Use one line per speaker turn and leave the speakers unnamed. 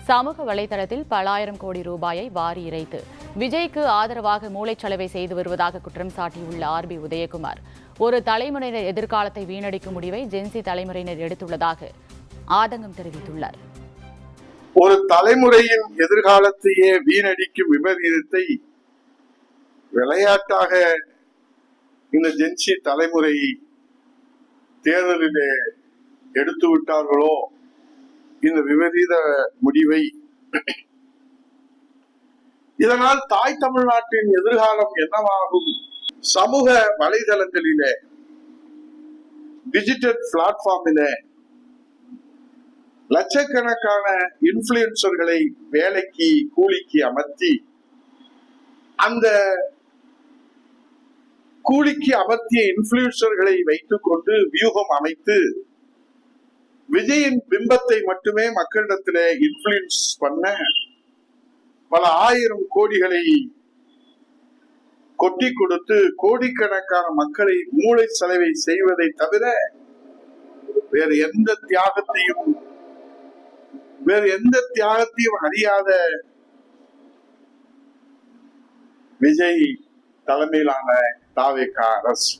சமூக வலைதளத்தில் பல ஆயிரம் கோடி ரூபாயை வாரி இறைத்து விஜய்க்கு ஆதரவாக மூளைச்சலவை செய்து வருவதாக குற்றம் சாட்டியுள்ள ஆர்பி உதயகுமார் ஒரு தலைமுறையினர் எதிர்காலத்தை வீணடிக்கும் முடிவை ஜென்சி தலைமுறையினர் எடுத்துள்ளதாக ஆதங்கம் தெரிவித்துள்ளார்.
ஒரு தலைமுறையின் எதிர்காலத்தையே வீணடிக்கும் விபரீதத்தை விளையாட்டாக இந்த ஜென்சி தலைமுறை தேர்தலிலே எடுத்து விட்டார்களோ இந்த விபரீத முடிவை. இதனால் தாய் தமிழ்நாட்டின் எதிர்காலம் என்னவாகும்? சமூக வலைதளங்களிலே, டிஜிட்டல் பிளாட்ஃபார்மிலே லட்சக்கணக்கான இன்ஃபுளுசர்களை வேலைக்கு கூலிக்கு அமர்த்தி அந்த கூலிக்கு அமர்த்திய இன்ஃபுளுசர்களை வைத்துக் கொண்டு வியூகம் அமைத்து விஜயின் பிம்பத்தை மட்டுமே மக்களிடத்திலே இன்ஃபுளுன்ஸ் பண்ண பல ஆயிரம் கோடிகளை கொட்டி கொடுத்து கோடிக்கணக்கான மக்களை மூளை செலவை செய்வதை தவிர வேறு எந்த தியாகத்தையும் அறியாத விஜய் தலைமையிலான தாவேகா அரசு